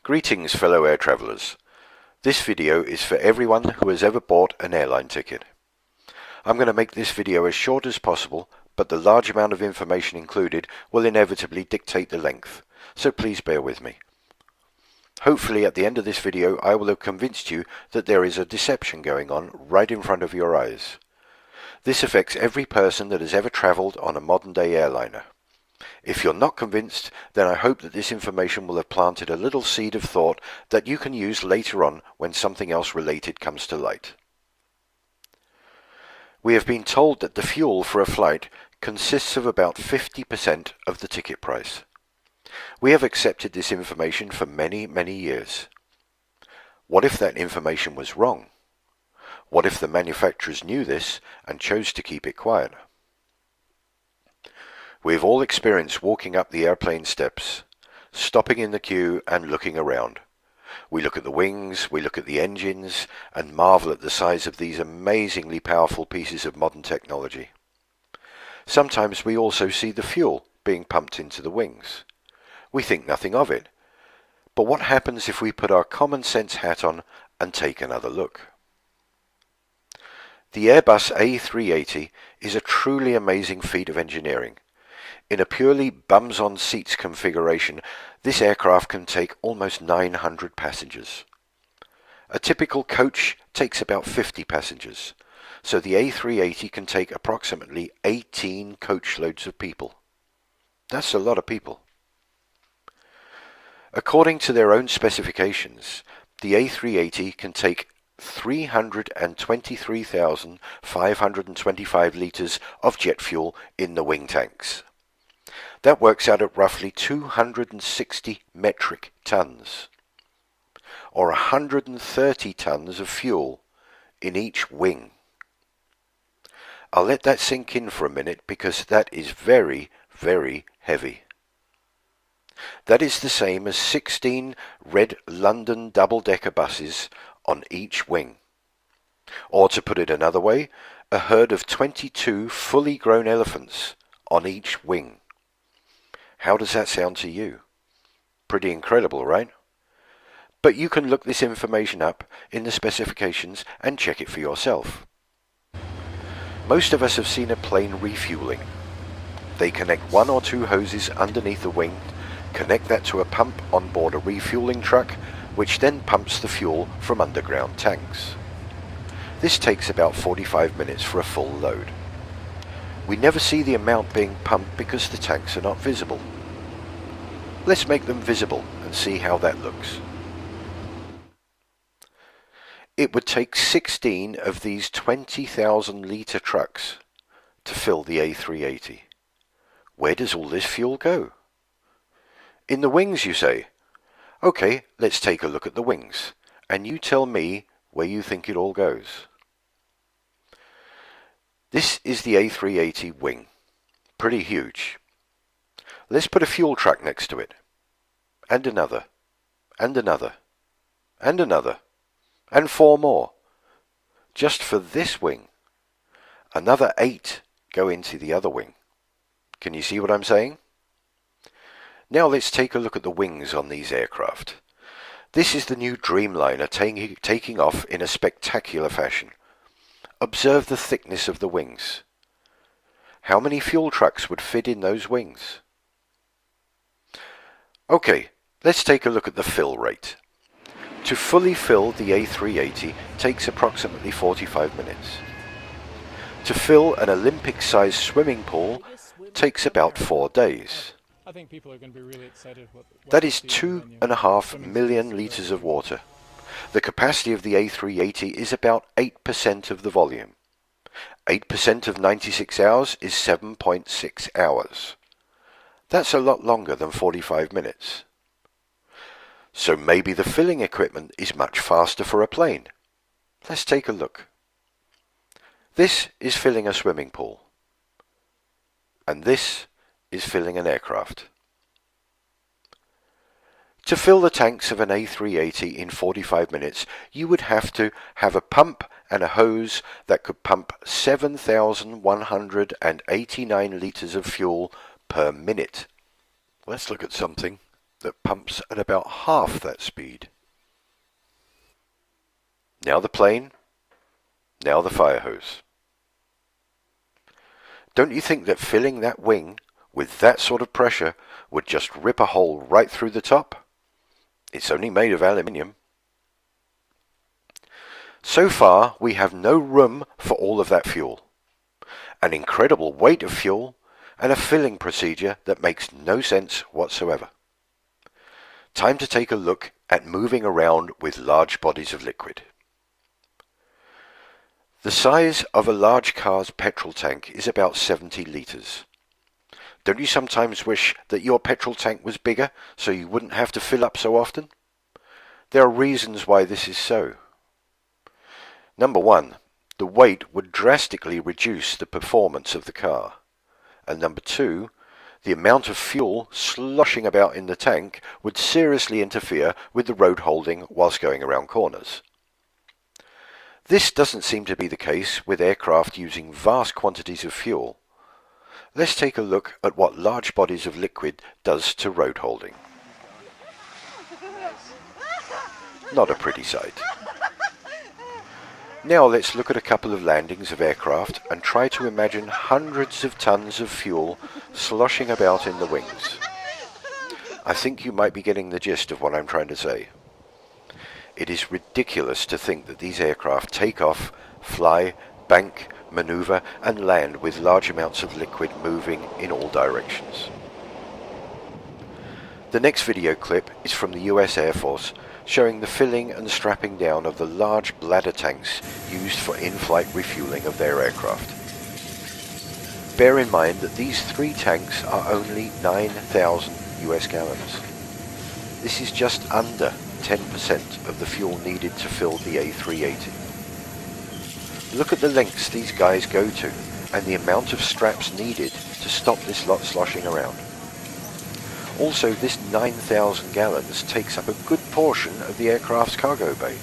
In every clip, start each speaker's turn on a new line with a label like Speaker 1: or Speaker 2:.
Speaker 1: Greetings, fellow air travellers. This video is for everyone who has ever bought an airline ticket. I'm going to make this video as short as possible, but the large amount of information included will inevitably dictate the length, so please bear with me. Hopefully at the end of this video I will have convinced you that there is a deception going on right in front of your eyes. This affects every person that has ever travelled on a modern day airliner. If you're not convinced, then I hope that this information will have planted a little seed of thought that you can use later on when something else related comes to light. We have been told that the fuel for a flight consists of about 50% of the ticket price. We have accepted this information for many, many years. What if that information was wrong? What if the manufacturers knew this and chose to keep it quiet? We've all experienced walking up the airplane steps, stopping in the queue and looking around. We look at the wings, we look at the engines, and marvel at the size of these amazingly powerful pieces of modern technology. Sometimes we also see the fuel being pumped into the wings. We think nothing of it. But what happens if we put our common sense hat on and take another look? The Airbus A380 is a truly amazing feat of engineering. In a purely bums-on-seats configuration, this aircraft can take almost 900 passengers. A typical coach takes about 50 passengers, so the A380 can take approximately 18 coachloads of people. That's a lot of people. According to their own specifications, the A380 can take 323,525 litres of jet fuel in the wing tanks. That works out at roughly 260 metric tons, or 130 tons of fuel in each wing. I'll let that sink in for a minute because that is very, very heavy. That is the same as 16 red London double-decker buses on each wing. Or to put it another way, a herd of 22 fully grown elephants on each wing. How does that sound to you? Pretty incredible, right? But you can look this information up in the specifications and check it for yourself. Most of us have seen a plane refueling. They connect one or two hoses underneath the wing, connect that to a pump on board a refueling truck, which then pumps the fuel from underground tanks. This takes about 45 minutes for a full load. We never see the amount being pumped because the tanks are not visible. Let's make them visible and see how that looks. It would take 16 of these 20,000 litre trucks to fill the A380. Where does all this fuel go? In the wings, you say? Okay, let's take a look at the wings, and you tell me where you think it all goes. This is the A380 wing. Pretty huge. Let's put a fuel truck next to it. And another. And another. And another. And 4 more. Just for this wing. Another 8 go into the other wing. Can you see what I'm saying? Now let's take a look at the wings on these aircraft. This is the new Dreamliner taking off in a spectacular fashion. Observe the thickness of the wings. How many fuel trucks would fit in those wings? Okay, let's take a look at the fill rate. To fully fill the A380 takes approximately 45 minutes. To fill an Olympic-sized swimming pool takes about 4 days.
Speaker 2: I think people are going to be really excited.
Speaker 1: That is 2.5 million litres of water. The capacity of the A380 is about 8% of the volume. 8% of 96 hours is 7.6 hours. That's a lot longer than 45 minutes. So maybe the filling equipment is much faster for a plane. Let's take a look. This is filling a swimming pool. And this is filling an aircraft. To fill the tanks of an A380 in 45 minutes, you would have to have a pump and a hose that could pump 7,189 litres of fuel per minute. Let's look at something. that pumps at about half that speed. Now the plane, now the fire hose. Don't you think that filling that wing with that sort of pressure would just rip a hole right through the top? It's only made of aluminium. So far, we have no room for all of that fuel, an incredible weight of fuel, and a filling procedure that makes no sense whatsoever. Time to take a look at moving around with large bodies of liquid. The size of a large car's petrol tank is about 70 litres. Don't you sometimes wish that your petrol tank was bigger so you wouldn't have to fill up so often? There are reasons why this is so. Number one, the weight would drastically reduce the performance of the car. And number two, the amount of fuel sloshing about in the tank would seriously interfere with the road holding whilst going around corners. This doesn't seem to be the case with aircraft using vast quantities of fuel. Let's take a look at what large bodies of liquid does to road holding. Not a pretty sight. Now let's look at a couple of landings of aircraft and try to imagine hundreds of tons of fuel sloshing about in the wings. I think you might be getting the gist of what I'm trying to say. It is ridiculous to think that these aircraft take off, fly, bank, maneuver and land with large amounts of liquid moving in all directions. The next video clip is from the US Air Force, showing the filling and strapping down of the large bladder tanks used for in-flight refueling of their aircraft. Bear in mind that these 3 tanks are only 9,000 US gallons. This is just under 10% of the fuel needed to fill the A380. Look at the lengths these guys go to and the amount of straps needed to stop this lot sloshing around. Also, this 9,000 gallons takes up a good portion of the aircraft's cargo bay.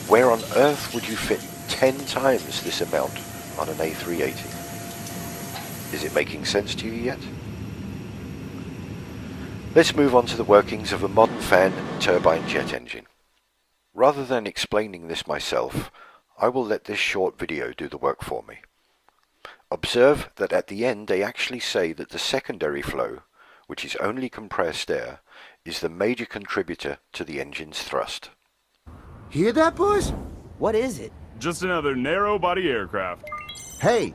Speaker 1: Where on earth would you fit 10 times this amount on an A380? Is it making sense to you yet? Let's move on to the workings of a modern fan turbine jet engine. Rather than explaining this myself, I will let this short video do the work for me. Observe that at the end they actually say that the secondary flow, which is only compressed air, is the major contributor to the engine's thrust.
Speaker 3: Hear that, boys?
Speaker 4: What is it?
Speaker 5: Just another narrow-body aircraft.
Speaker 3: Hey,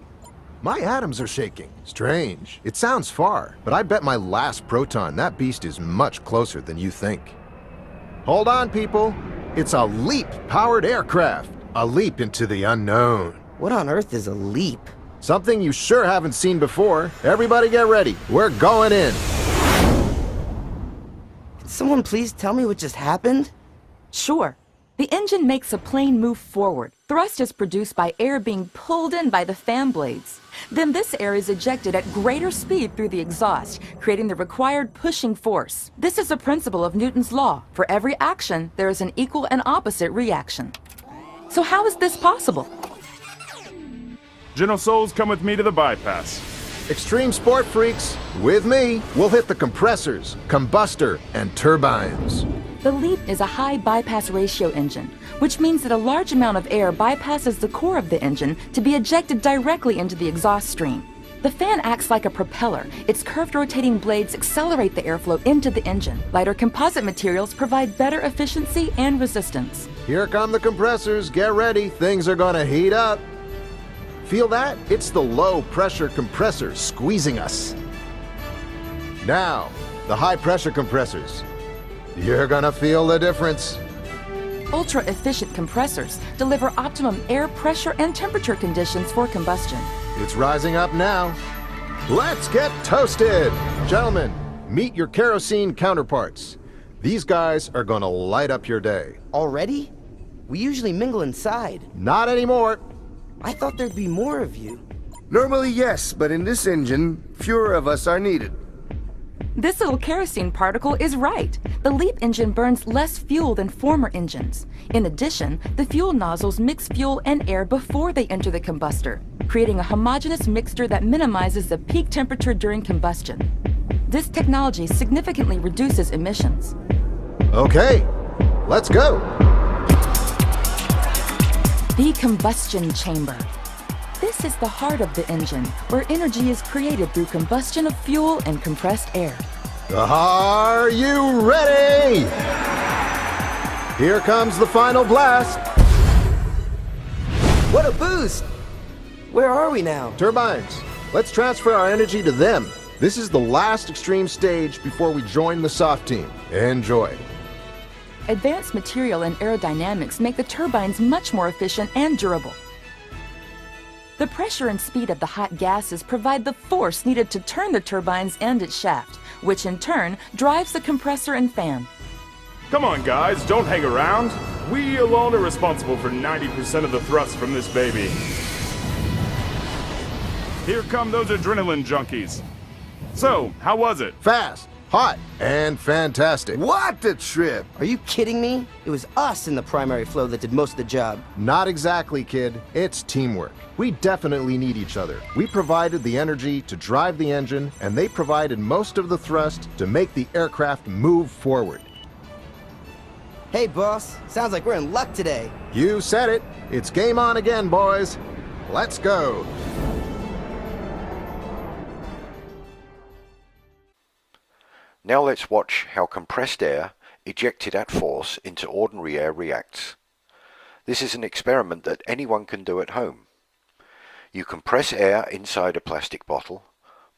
Speaker 3: my atoms are shaking. Strange. It sounds far, but I bet my last proton that beast is much closer than you think. Hold on, people. It's a LEAP-powered aircraft. A leap into the unknown.
Speaker 4: What on earth is a leap?
Speaker 3: Something you sure haven't seen before. Everybody get ready. We're going in.
Speaker 4: Can someone please tell me what just happened?
Speaker 6: Sure. The engine makes a plane move forward. Thrust is produced by air being pulled in by the fan blades. Then this air is ejected at greater speed through the exhaust, creating the required pushing force. This is a principle of Newton's law. For every action, there is an equal and opposite reaction. So how is this possible?
Speaker 5: General Souls, come with me to the bypass.
Speaker 3: Extreme sport freaks, with me, we'll hit the compressors, combustor, and turbines.
Speaker 6: The LEAP is a high bypass ratio engine, which means that a large amount of air bypasses the core of the engine to be ejected directly into the exhaust stream. The fan acts like a propeller. Its curved rotating blades accelerate the airflow into the engine. Lighter composite materials provide better efficiency and resistance.
Speaker 3: Here come the compressors. Get ready. Things are gonna heat up. Feel that? It's the low-pressure compressor squeezing us. Now, the high-pressure compressors. You're gonna feel the difference.
Speaker 6: Ultra-efficient compressors deliver optimum air pressure and temperature conditions for combustion.
Speaker 3: It's rising up now. Let's get toasted! Gentlemen, meet your kerosene counterparts. These guys are gonna light up your day.
Speaker 4: Already? We usually mingle inside.
Speaker 3: Not anymore.
Speaker 4: I thought there'd be more of you.
Speaker 7: Normally, yes, but in this engine, fewer of us are needed.
Speaker 6: This little kerosene particle is right. The LEAP engine burns less fuel than former engines. In addition, the fuel nozzles mix fuel and air before they enter the combustor, creating a homogeneous mixture that minimizes the peak temperature during combustion. This technology significantly reduces emissions.
Speaker 3: Okay, let's go.
Speaker 6: The combustion chamber. This is the heart of the engine, where energy is created through combustion of fuel and compressed air.
Speaker 3: Are you ready? Here comes the final blast.
Speaker 4: What a boost! Where are we now?
Speaker 3: Turbines, let's transfer our energy to them. This is the last extreme stage before we join the soft team. Enjoy.
Speaker 6: Advanced material and aerodynamics make the turbines much more efficient and durable. The pressure and speed of the hot gases provide the force needed to turn the turbine's end its shaft, which in turn drives the compressor and fan.
Speaker 5: Come on, guys, don't hang around. We alone are responsible for 90% of the thrust from this baby. Here come those adrenaline junkies. So, how was it?
Speaker 3: Fast, hot, and fantastic.
Speaker 7: What a trip!
Speaker 4: Are you kidding me? It was us in the primary flow that did most of the job.
Speaker 3: Not exactly, kid. It's teamwork. We definitely need each other. We provided the energy to drive the engine, and they provided most of the thrust to make the aircraft move forward.
Speaker 4: Hey, boss. Sounds like we're in luck today.
Speaker 3: You said it. It's game on again, boys. Let's go.
Speaker 1: Now let's watch how compressed air, ejected at force into ordinary air, reacts. This is an experiment that anyone can do at home. You compress air inside a plastic bottle,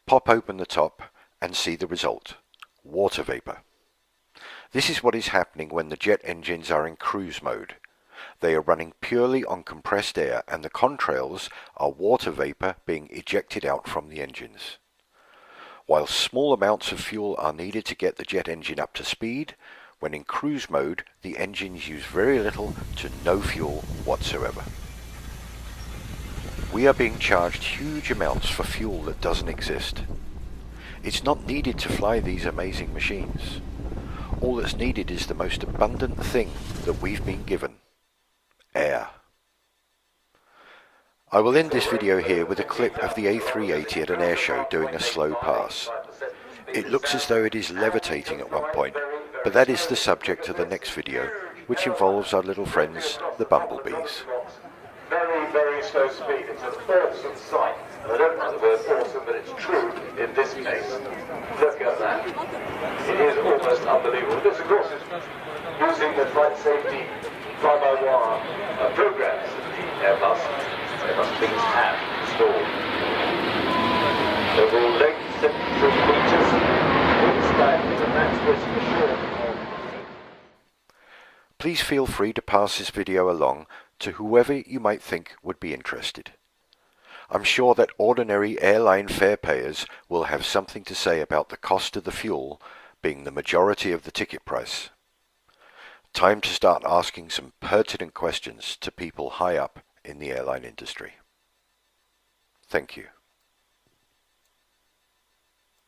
Speaker 1: pop open the top, and see the result: water vapor. This is what is happening when the jet engines are in cruise mode. They are running purely on compressed air, and the contrails are water vapor being ejected out from the engines. While small amounts of fuel are needed to get the jet engine up to speed, when in cruise mode, the engines use very little to no fuel whatsoever. We are being charged huge amounts for fuel that doesn't exist. It's not needed to fly these amazing machines. All that's needed is the most abundant thing that we've been given: air. I will end this video here with a clip of the A380 at an airshow doing a slow pass. It looks as though it is levitating at one point, but that is the subject of the next video, which involves our little friends, the bumblebees.
Speaker 8: Very, very slow speed. It's an awesome sight. And I don't like the word awesome, but it's true in this case. Look at that. It is almost unbelievable. This, of course, is using the flight safety fly-by-wire programs that the Airbus things have installed. Overall length 73 meters. Wingspan is a max risk assured.
Speaker 1: Please feel free to pass this video along to whoever you might think would be interested. I'm sure that ordinary airline fare payers will have something to say about the cost of the fuel being the majority of the ticket price. Time to start asking some pertinent questions to people high up in the airline industry. Thank you.